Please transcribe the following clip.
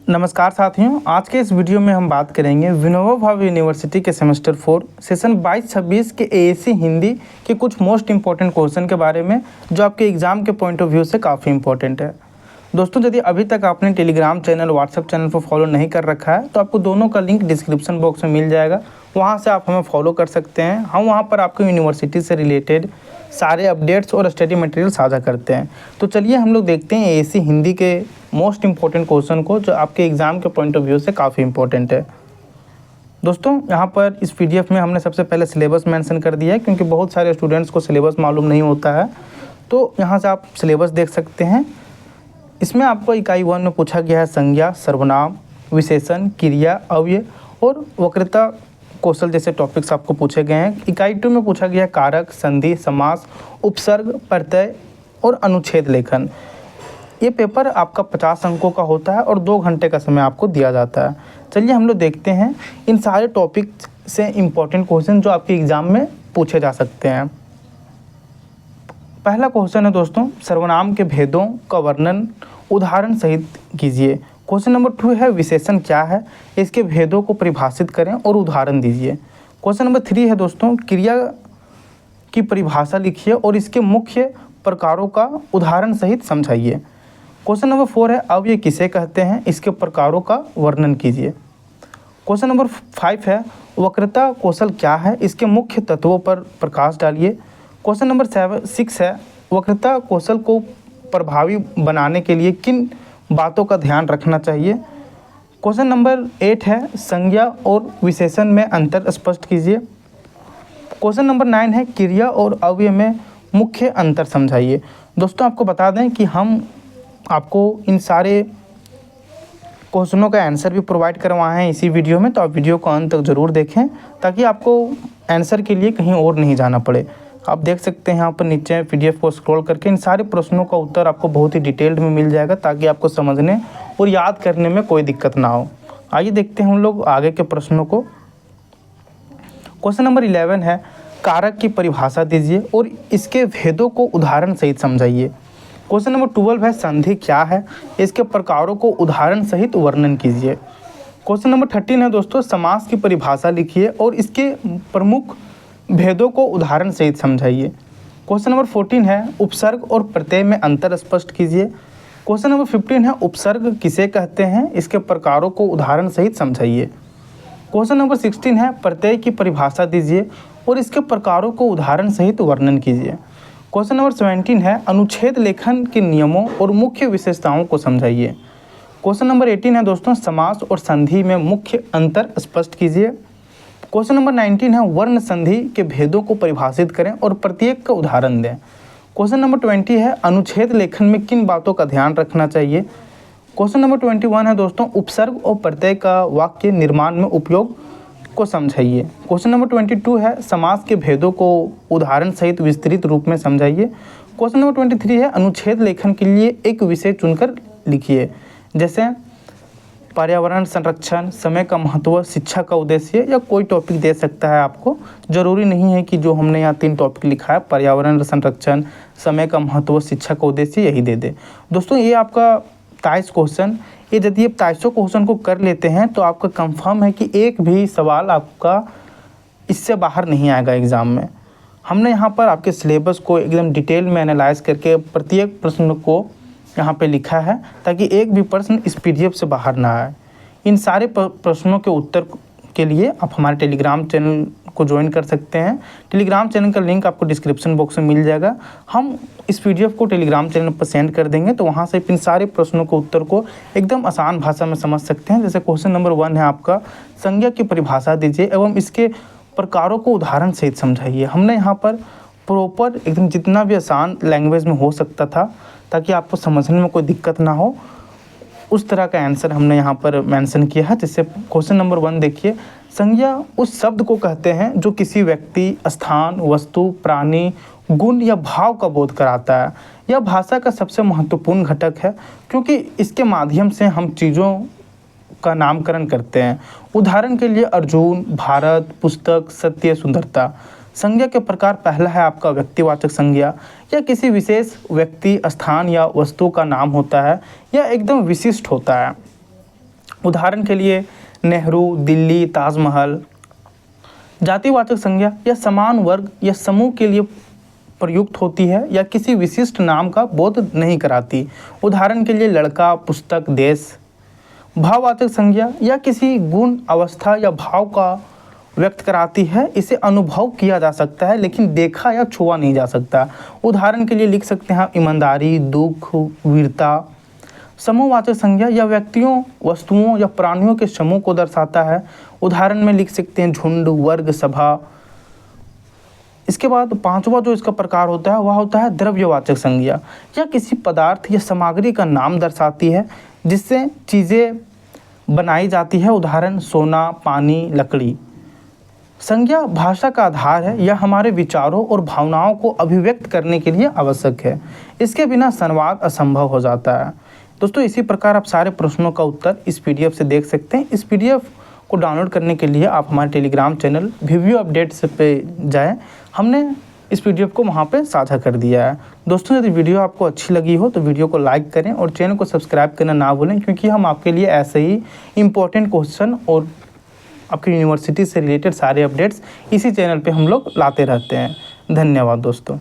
नमस्कार साथियों, आज के इस वीडियो में हम बात करेंगे विनोबा भावे यूनिवर्सिटी के सेमेस्टर 4 सेशन 22-26 के एएससी हिंदी के कुछ मोस्ट इंपॉर्टेंट क्वेश्चन के बारे में जो आपके एग्ज़ाम के पॉइंट ऑफ व्यू से काफ़ी इंपॉर्टेंट है। दोस्तों, यदि अभी तक आपने टेलीग्राम चैनल व्हाट्सएप चैनल को फॉलो नहीं कर रखा है तो आपको दोनों का लिंक डिस्क्रिप्शन बॉक्स में मिल जाएगा, वहाँ से आप हमें फॉलो कर सकते हैं। हम वहाँ पर आपको यूनिवर्सिटी से रिलेटेड सारे अपडेट्स और स्टडी मटेरियल साझा करते हैं। तो चलिए हम लोग देखते हैं एएससी हिंदी के मोस्ट इंपॉर्टेंट क्वेश्चन को जो आपके एग्ज़ाम के पॉइंट ऑफ व्यू से काफ़ी इंपॉर्टेंट है। दोस्तों, यहाँ पर इस पीडीएफ में हमने सबसे पहले सिलेबस मेंशन कर दिया है क्योंकि बहुत सारे स्टूडेंट्स को सिलेबस मालूम नहीं होता है, तो यहाँ से आप सिलेबस देख सकते हैं। इसमें आपको इकाई 1 में पूछा गया है संज्ञा, सर्वनाम, विशेषण, क्रिया, अव्यय और वक्रता कौशल जैसे टॉपिक्स आपको पूछे गए हैं। इकाई 2 में पूछा गया है कारक, संधि, समास, उपसर्ग, प्रत्यय और अनुच्छेद लेखन। ये पेपर आपका 50 अंकों का होता है और 2 घंटे का समय आपको दिया जाता है। चलिए हम लोग देखते हैं इन सारे टॉपिक से इम्पोर्टेंट क्वेश्चन जो आपके एग्ज़ाम में पूछे जा सकते हैं। पहला क्वेश्चन है दोस्तों, सर्वनाम के भेदों का वर्णन उदाहरण सहित कीजिए। क्वेश्चन नंबर 2 है विशेषण क्या है, इसके भेदों को परिभाषित करें और उदाहरण दीजिए। क्वेश्चन नंबर 3 है दोस्तों, क्रिया की परिभाषा लिखिए और इसके मुख्य प्रकारों का उदाहरण सहित समझाइए। क्वेश्चन नंबर 4 है अव्यय किसे कहते हैं, इसके प्रकारों का वर्णन कीजिए। क्वेश्चन नंबर 5 है वक्रता कौशल क्या है, इसके मुख्य तत्वों पर प्रकाश डालिए। क्वेश्चन नंबर 6 है वक्रता कौशल को प्रभावी बनाने के लिए किन बातों का ध्यान रखना चाहिए। क्वेश्चन नंबर 8 है संज्ञा और विशेषण में अंतर स्पष्ट कीजिए। क्वेश्चन नंबर 9 है क्रिया और अव्यय में मुख्य अंतर समझाइए। दोस्तों, आपको बता दें कि हम आपको इन सारे क्वेश्चनों का आंसर भी प्रोवाइड करवाए हैं इसी वीडियो में, तो आप वीडियो को अंत तक ज़रूर देखें ताकि आपको आंसर के लिए कहीं और नहीं जाना पड़े। आप देख सकते हैं यहाँ पर नीचे पीडीएफ को स्क्रॉल करके इन सारे प्रश्नों का उत्तर आपको बहुत ही डिटेल्ड में मिल जाएगा ताकि आपको समझने और याद करने में कोई दिक्कत ना हो। आइए देखते हैं हम लोग आगे के प्रश्नों को। क्वेश्चन नंबर 11 है कारक की परिभाषा दीजिए और इसके भेदों को उदाहरण सहित समझाइए। क्वेश्चन नंबर 12 है संधि क्या है, इसके प्रकारों को उदाहरण सहित वर्णन कीजिए। क्वेश्चन नंबर 13 है दोस्तों समास की परिभाषा लिखिए और इसके प्रमुख भेदों को उदाहरण सहित समझाइए। क्वेश्चन नंबर 14 है उपसर्ग और प्रत्यय में अंतर स्पष्ट कीजिए। क्वेश्चन नंबर 15 है उपसर्ग किसे कहते हैं, इसके प्रकारों को उदाहरण सहित समझाइए। क्वेश्चन नंबर 16 है प्रत्यय की परिभाषा दीजिए और इसके प्रकारों को उदाहरण सहित वर्णन कीजिए। क्वेश्चन नंबर 17 है अनुच्छेद लेखन के नियमों और मुख्य विशेषताओं को समझाइए। क्वेश्चन नंबर 18 है दोस्तों समास और संधि में मुख्य अंतर स्पष्ट कीजिए। क्वेश्चन नंबर 19 है वर्ण संधि के भेदों को परिभाषित करें और प्रत्येक का उदाहरण दें। क्वेश्चन नंबर 20 है अनुच्छेद लेखन में किन बातों का ध्यान रखना चाहिए। क्वेश्चन नंबर 21 है दोस्तों उपसर्ग और प्रत्यय का वाक्य निर्माण में उपयोग को समझाइए। क्वेश्चन नंबर 22 है समास के भेदों को उदाहरण सहित विस्तृत रूप में समझाइए। क्वेश्चन नंबर 23 है अनुच्छेद लेखन के लिए एक विषय चुनकर लिखिए, जैसे पर्यावरण संरक्षण, समय का महत्व, शिक्षा का उद्देश्य, या कोई टॉपिक दे सकता है आपको। ज़रूरी नहीं है कि जो हमने यहाँ 3 टॉपिक लिखा है पर्यावरण संरक्षण, समय का महत्व, शिक्षा का उद्देश्य यही दे दे। दोस्तों, ये आपका 23 क्वेश्चन, ये यदि आप 23 क्वेश्चन को कर लेते हैं तो आपका कंफर्म है कि एक भी सवाल आपका इससे बाहर नहीं आएगा एग्ज़ाम में। हमने यहाँ पर आपके सिलेबस को एकदम डिटेल में एनालाइज करके प्रत्येक प्रश्न को यहाँ पे लिखा है ताकि एक भी प्रश्न इस पीडीएफ से बाहर ना आए। इन सारे प्रश्नों के उत्तर के लिए आप हमारे टेलीग्राम चैनल को ज्वाइन कर सकते हैं। टेलीग्राम चैनल का लिंक आपको डिस्क्रिप्शन बॉक्स में मिल जाएगा। हम इस पीडीएफ को टेलीग्राम चैनल पर सेंड कर देंगे, तो वहाँ से इन सारे प्रश्नों के उत्तर को एकदम आसान भाषा में समझ सकते हैं। जैसे क्वेश्चन नंबर 1 है आपका संज्ञा की परिभाषा दीजिए एवं इसके प्रकारों को उदाहरण सहित समझाइए। हमने यहाँ पर प्रॉपर एकदम जितना भी आसान लैंग्वेज में हो सकता था ताकि आपको समझने में कोई दिक्कत ना हो, उस तरह का आंसर हमने यहाँ पर मेंशन किया है। जैसे क्वेश्चन नंबर 1 देखिए, संज्ञा उस शब्द को कहते हैं जो किसी व्यक्ति, स्थान, वस्तु, प्राणी, गुण या भाव का बोध कराता है। यह भाषा का सबसे महत्वपूर्ण घटक है क्योंकि इसके माध्यम से हम चीज़ों का नामकरण करते हैं। उदाहरण के लिए अर्जुन, भारत, पुस्तक, सत्य, सुंदरता। संज्ञा के प्रकार पहला है आपका व्यक्तिवाचक संज्ञा, या किसी विशेष व्यक्ति, स्थान या वस्तु का नाम होता है, यह एकदम विशिष्ट होता है। उदाहरण के लिए नेहरू, दिल्ली, ताजमहल। जातिवाचक संज्ञा या समान वर्ग या समूह के लिए प्रयुक्त होती है या किसी विशिष्ट नाम का बोध नहीं कराती। उदाहरण के लिए लड़का, पुस्तक, देश। भाववाचक संज्ञा या किसी गुण, अवस्था या भाव का व्यक्त कराती है। इसे अनुभव किया जा सकता है लेकिन देखा या छुआ नहीं जा सकता। उदाहरण के लिए लिख सकते हैं ईमानदारी, दुख, वीरता। समूहवाचक संज्ञा या व्यक्तियों, वस्तुओं या प्राणियों के समूह को दर्शाता है। उदाहरण में लिख सकते हैं झुंड, वर्ग, सभा। इसके बाद पांचवा जो इसका प्रकार होता है वह होता है द्रव्यवाचक संज्ञा या किसी पदार्थ या सामग्री का नाम दर्शाती है जिससे चीज़ें बनाई जाती है। उदाहरण सोना, पानी, लकड़ी। संज्ञा भाषा का आधार है। यह हमारे विचारों और भावनाओं को अभिव्यक्त करने के लिए आवश्यक है। इसके बिना संवाद असंभव हो जाता है। दोस्तों, इसी प्रकार आप सारे प्रश्नों का उत्तर इस पीडीएफ से देख सकते हैं। इस पीडीएफ को डाउनलोड करने के लिए आप हमारे टेलीग्राम चैनल वीडियो अपडेट्स पे जाएं। हमने इस पीडीएफ को वहाँ पे साझा कर दिया है। दोस्तों, यदि वीडियो आपको अच्छी लगी हो तो वीडियो को लाइक करें और चैनल को सब्सक्राइब करना ना भूलें, क्योंकि हम आपके लिए ऐसे ही इम्पोर्टेंट क्वेश्चन और आपकी यूनिवर्सिटी से रिलेटेड सारे अपडेट्स इसी चैनल पे हम लोग लाते रहते हैं। धन्यवाद दोस्तों।